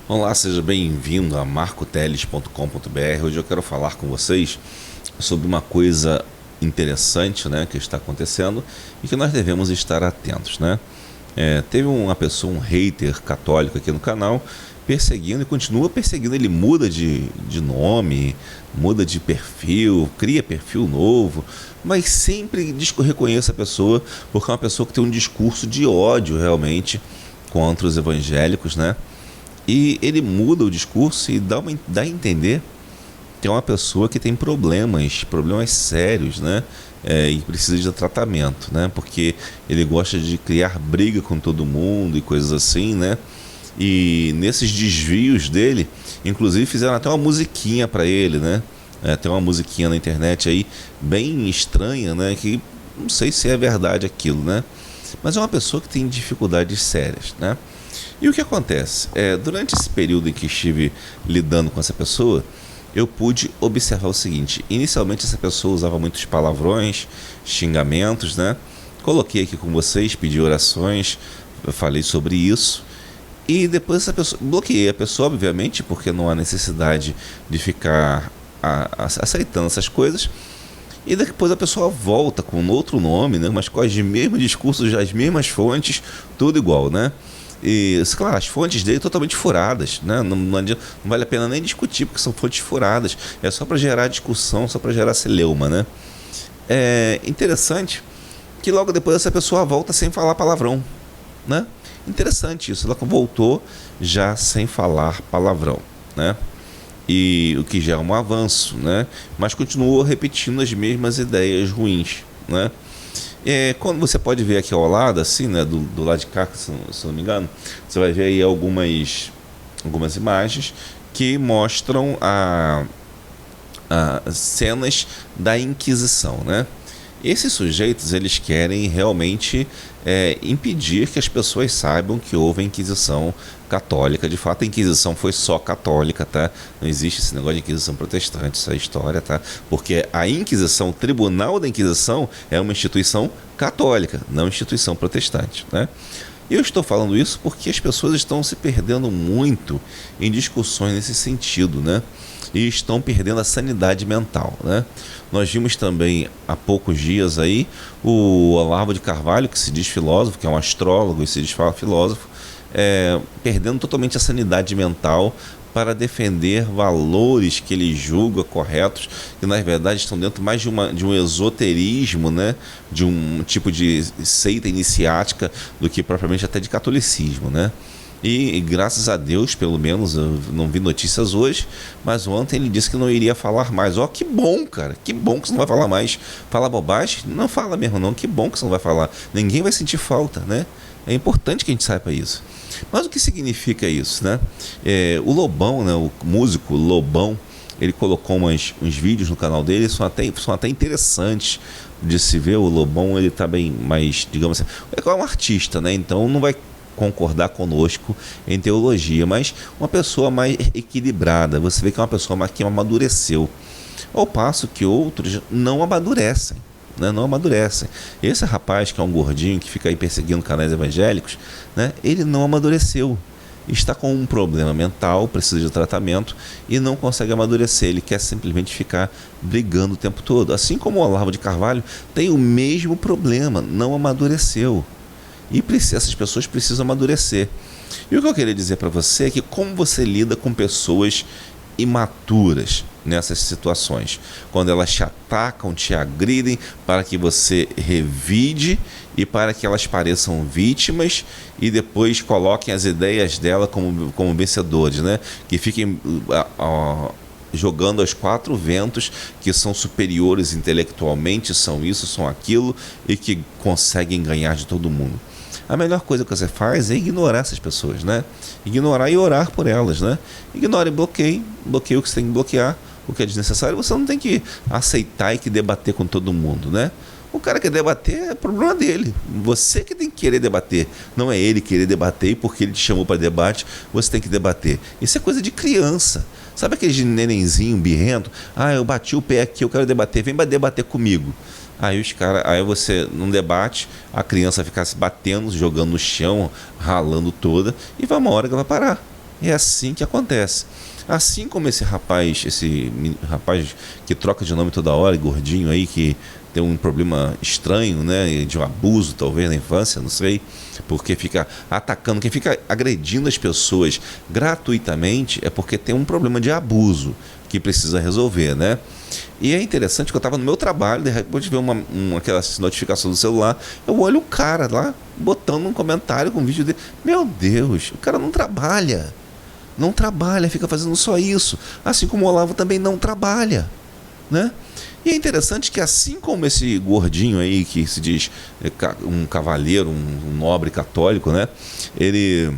Olá, seja bem-vindo a marcoteles.com.br. Hoje eu quero falar com vocês sobre uma coisa interessante, né, que está acontecendo e que nós devemos estar atentos, né? Teve uma pessoa, um hater católico aqui no canal, perseguindo e continua perseguindo. Ele muda de nome, muda de perfil, cria perfil novo, mas sempre reconheço a pessoa porque é uma pessoa que tem um discurso de ódio realmente contra os evangélicos, né? E ele muda o discurso e dá a entender que é uma pessoa que tem problemas sérios, né? E precisa de tratamento, né? Porque ele gosta de criar briga com todo mundo e coisas assim, né? E nesses desvios dele, inclusive fizeram até uma musiquinha para ele, né? Tem uma musiquinha na internet aí bem estranha, né? Que não sei se é verdade aquilo, né? Mas é uma pessoa que tem dificuldades sérias, né? E o que acontece? Durante esse período em que estive lidando com essa pessoa, eu pude observar o seguinte: inicialmente essa pessoa usava muitos palavrões, xingamentos, né? Coloquei aqui com vocês, pedi orações, eu falei sobre isso. E depois essa pessoa, bloqueei a pessoa, obviamente, porque não há necessidade de ficar aceitando essas coisas. E depois a pessoa volta com outro nome, né? Mas com os mesmos discursos, as mesmas fontes, tudo igual, né? E, claro, as fontes dele totalmente furadas, né? Não vale a pena nem discutir, porque são fontes furadas. É só para gerar discussão, só para gerar celeuma, né? É interessante que logo depois essa pessoa volta sem falar palavrão, né? Interessante isso, ela voltou já sem falar palavrão, né? E o que já é um avanço, né? Mas continuou repetindo as mesmas ideias ruins, né? Quando você pode ver aqui ao lado, assim, né, do lado de cá, se não me engano, você vai ver aí algumas imagens que mostram as cenas da Inquisição, né? Esses sujeitos, eles querem realmente impedir que as pessoas saibam que houve a Inquisição católica. De fato, a Inquisição foi só católica, tá? Não existe esse negócio de Inquisição protestante, isso é história, tá? Porque a Inquisição, o Tribunal da Inquisição, é uma instituição católica, não instituição protestante, né? Eu estou falando isso porque as pessoas estão se perdendo muito em discussões nesse sentido, né? E estão perdendo a sanidade mental, né? Nós vimos também há poucos dias aí o Olavo de Carvalho, que se diz filósofo, que é um astrólogo e se diz filósofo, perdendo totalmente a sanidade mental para defender valores que ele julga corretos, que na verdade estão dentro mais de um esoterismo, né? De um tipo de seita iniciática do que propriamente até de catolicismo, né? E graças a Deus, pelo menos, eu não vi notícias hoje, mas ontem ele disse que não iria falar mais. Ó, que bom, cara, que bom que você não vai falar mais. Falar bobagem? Não fala mesmo não, que bom que você não vai falar. Ninguém vai sentir falta, né? É importante que a gente saiba isso. Mas o que significa isso, né? O Lobão, né, o músico Lobão, ele colocou uns vídeos no canal dele, são até interessantes de se ver. O Lobão, ele tá bem mais, digamos assim, é um artista, né? Então não vai concordar conosco em teologia, mas uma pessoa mais equilibrada. Você vê que é uma pessoa que amadureceu, ao passo que outros não amadurecem, né? Não amadurecem. Esse rapaz, que é um gordinho que fica aí perseguindo canais evangélicos, né? Ele não amadureceu, está com um problema mental, precisa de tratamento e não consegue amadurecer. Ele quer simplesmente ficar brigando o tempo todo, assim como o Olavo de Carvalho tem o mesmo problema, não amadureceu. E essas pessoas precisam amadurecer. E o que eu queria dizer para você é que como você lida com pessoas imaturas nessas situações, quando elas te atacam, te agridem para que você revide e para que elas pareçam vítimas e depois coloquem as ideias dela como vencedores, né? Que fiquem jogando aos quatro ventos, que são superiores intelectualmente, são isso, são aquilo, e que conseguem ganhar de todo mundo. A melhor coisa que você faz é ignorar essas pessoas, né? Ignorar e orar por elas, né? Ignore e bloqueie o que você tem que bloquear, o que é desnecessário. Você não tem que aceitar e que debater com todo mundo, né? O cara quer debater, é problema dele. Você que tem que querer debater, não é ele querer debater e porque ele te chamou para debate, você tem que debater. Isso é coisa de criança. Sabe aquele de nenenzinho birrento? Ah, eu bati o pé aqui, eu quero debater, vem debater comigo. Aí você, num debate, a criança ficar se batendo, jogando no chão, ralando toda, e vai uma hora que ela vai parar. É assim que acontece. Assim como esse rapaz que troca de nome toda hora, gordinho aí, que tem um problema estranho, né, de um abuso talvez na infância, não sei, porque fica atacando, quem fica agredindo as pessoas gratuitamente é porque tem um problema de abuso que precisa resolver, né? E é interessante que eu estava no meu trabalho, de repente ver aquela notificação do celular, eu olho o cara lá botando um comentário com um vídeo dele. Meu Deus, o cara não trabalha. Não trabalha, fica fazendo só isso. Assim como o Olavo também não trabalha, né? E é interessante que assim como esse gordinho aí, que se diz um cavalheiro, um nobre católico, né? Ele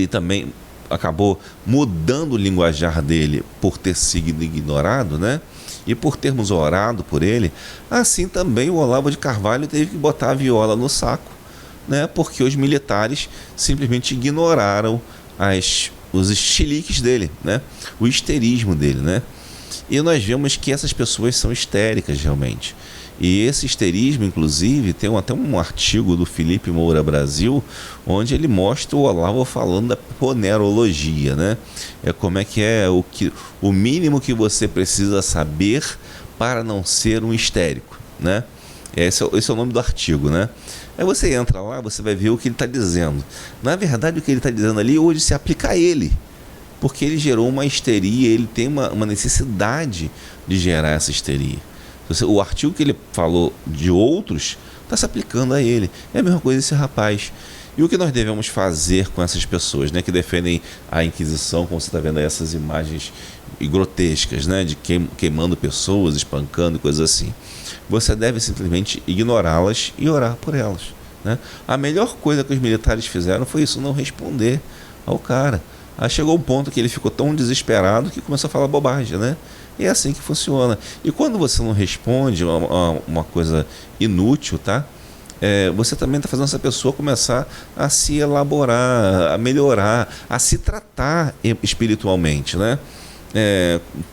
também acabou mudando o linguajar dele por ter sido ignorado, né? E por termos orado por ele, assim também o Olavo de Carvalho teve que botar a viola no saco, né? Porque os militares simplesmente ignoraram os estiliques dele, né? O histerismo dele, né? E nós vemos que essas pessoas são histéricas realmente. E esse histerismo, inclusive, tem até um artigo do Felipe Moura Brasil, onde ele mostra o Olavo falando da ponerologia, né? É como é que é o mínimo que você precisa saber para não ser um histérico, né? Esse é o nome do artigo, né? Aí você entra lá, você vai ver o que ele está dizendo. Na verdade, o que ele está dizendo ali hoje se aplica a ele, porque ele gerou uma histeria, ele tem uma necessidade de gerar essa histeria. O artigo que ele falou de outros está se aplicando a ele. É a mesma coisa esse rapaz. E o que nós devemos fazer com essas pessoas, né, que defendem a Inquisição, como você está vendo aí, essas imagens grotescas, né, de queimando pessoas, espancando e coisas assim? Você deve simplesmente ignorá-las e orar por elas, né? A melhor coisa que os militares fizeram foi isso, não responder ao cara. Aí chegou um ponto que ele ficou tão desesperado que começou a falar bobagem, né? E é assim que funciona. E quando você não responde uma coisa inútil, tá? Você também está fazendo essa pessoa começar a se elaborar, a melhorar, a se tratar espiritualmente, né?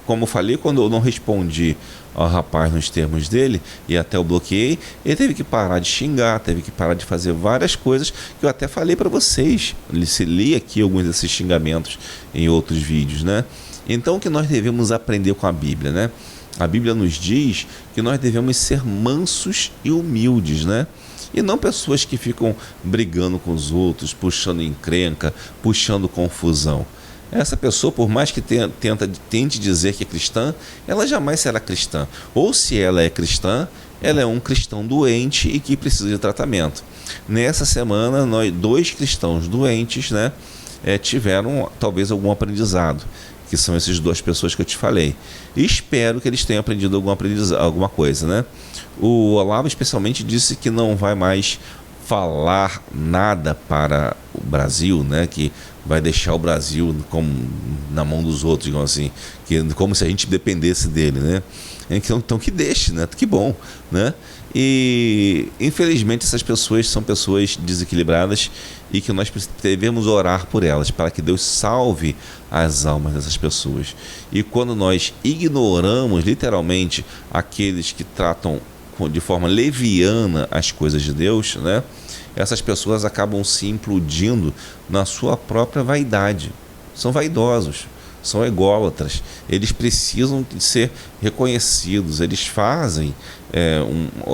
Como eu falei, quando eu não respondi ao rapaz nos termos dele e até o bloqueei, ele teve que parar de xingar, teve que parar de fazer várias coisas que eu até falei para vocês. Se li aqui alguns desses xingamentos em outros vídeos, né? Então o que nós devemos aprender com a Bíblia, né? A Bíblia nos diz que nós devemos ser mansos e humildes, né? E não pessoas que ficam brigando com os outros, puxando encrenca, puxando confusão. Essa pessoa, por mais que tente dizer que é cristã, ela jamais será cristã. Ou se ela é cristã, ela é um cristão doente e que precisa de tratamento. Nessa semana, dois cristãos doentes, né, tiveram talvez algum aprendizado, que são essas duas pessoas que eu te falei. E espero que eles tenham aprendido alguma coisa, né? O Olavo especialmente disse que não vai mais falar nada para o Brasil, né, que vai deixar o Brasil na mão dos outros, digamos assim, como se a gente dependesse dele, né? Então que deixe, né? Que bom, né? E infelizmente essas pessoas são pessoas desequilibradas e que nós devemos orar por elas, para que Deus salve as almas dessas pessoas. E quando nós ignoramos literalmente aqueles que tratam de forma leviana as coisas de Deus, né? Essas pessoas acabam se implodindo na sua própria vaidade. São vaidosos, são ególatras. Eles precisam de ser reconhecidos. Eles fazem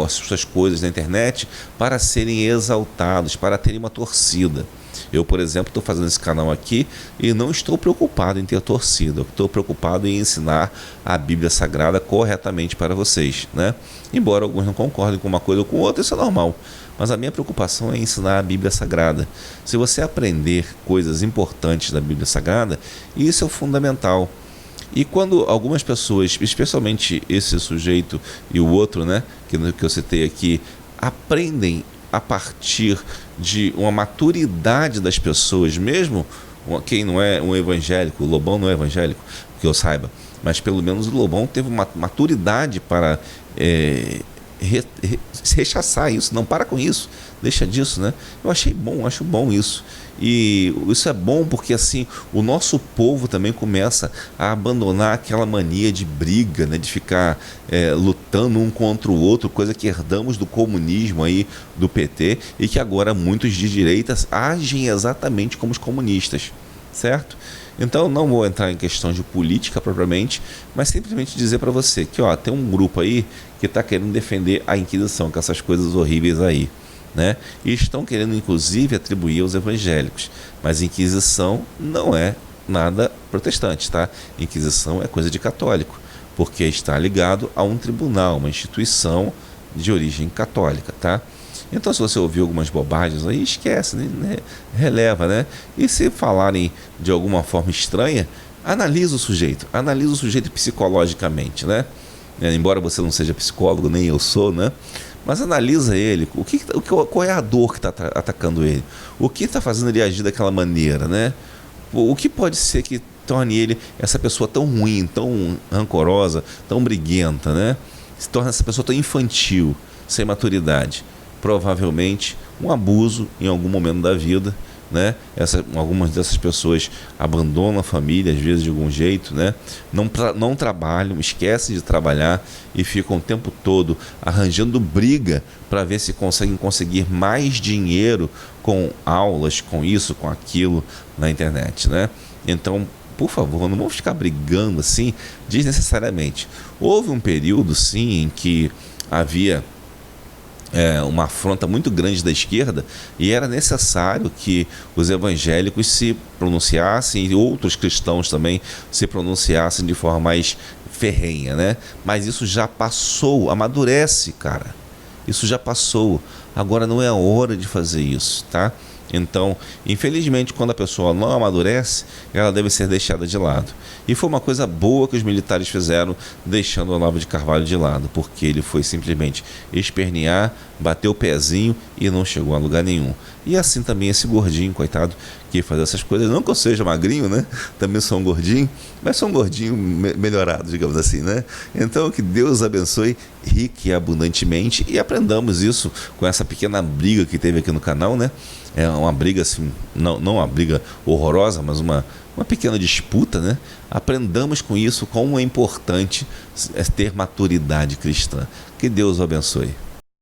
as suas coisas na internet para serem exaltados, para terem uma torcida. Eu, por exemplo, estou fazendo esse canal aqui e não estou preocupado em ter torcida. Eu estou preocupado em ensinar a Bíblia Sagrada corretamente para vocês, né? Embora alguns não concordem com uma coisa ou com outra, isso é normal. Mas a minha preocupação é ensinar a Bíblia Sagrada. Se você aprender coisas importantes da Bíblia Sagrada, isso é o fundamental. E quando algumas pessoas, especialmente esse sujeito e o outro, né, que eu citei aqui, aprendem a partir de uma maturidade das pessoas, mesmo quem não é um evangélico, o Lobão não é evangélico, que eu saiba, mas pelo menos o Lobão teve uma maturidade para rechaçar isso, não para com isso, deixa disso, né? Eu acho bom isso. E isso é bom porque assim o nosso povo também começa a abandonar aquela mania de briga, né? De ficar lutando um contra o outro, coisa que herdamos do comunismo aí, do PT, e que agora muitos de direitas agem exatamente como os comunistas, certo? Então não vou entrar em questão de política propriamente, mas simplesmente dizer para você que tem um grupo aí que está querendo defender a Inquisição, com essas coisas horríveis aí, né? E estão querendo inclusive atribuir aos evangélicos, mas Inquisição não é nada protestante, tá? Inquisição é coisa de católico, porque está ligado a um tribunal, uma instituição de origem católica, tá? Então, se você ouvir algumas bobagens aí, esquece, né? Releva, né? E se falarem de alguma forma estranha, analisa o sujeito psicologicamente, né? Embora você não seja psicólogo, nem eu sou, né? Mas analisa ele, qual é a dor que está atacando ele? O que está fazendo ele agir daquela maneira, né? O que pode ser que torne ele essa pessoa tão ruim, tão rancorosa, tão briguenta, né? Se torna essa pessoa tão infantil, sem maturidade. Provavelmente um abuso em algum momento da vida, né? Algumas dessas pessoas abandonam a família, às vezes de algum jeito, né? Não trabalham, esquecem de trabalhar e ficam o tempo todo arranjando briga para ver se conseguir mais dinheiro com aulas, com isso, com aquilo na internet, né? Então, por favor, não vamos ficar brigando assim desnecessariamente. Houve um período, sim, em que havia uma afronta muito grande da esquerda e era necessário que os evangélicos se pronunciassem e outros cristãos também se pronunciassem de forma mais ferrenha, né? Mas isso já passou, amadurece, cara. Isso já passou. Agora não é a hora de fazer isso, tá? Então, infelizmente, quando a pessoa não amadurece, ela deve ser deixada de lado. E foi uma coisa boa que os militares fizeram, deixando o Olavo de Carvalho de lado, porque ele foi simplesmente espernear, bater o pezinho e não chegou a lugar nenhum. E assim também esse gordinho, coitado, que faz essas coisas. Não que eu seja magrinho, né? Também sou um gordinho, mas sou um gordinho melhorado, digamos assim, né? Então, que Deus abençoe rique e abundantemente e aprendamos isso com essa pequena briga que teve aqui no canal, né? É uma briga assim, não uma briga horrorosa, mas uma pequena disputa, né? Aprendamos com isso como é importante ter maturidade cristã. Que Deus o abençoe.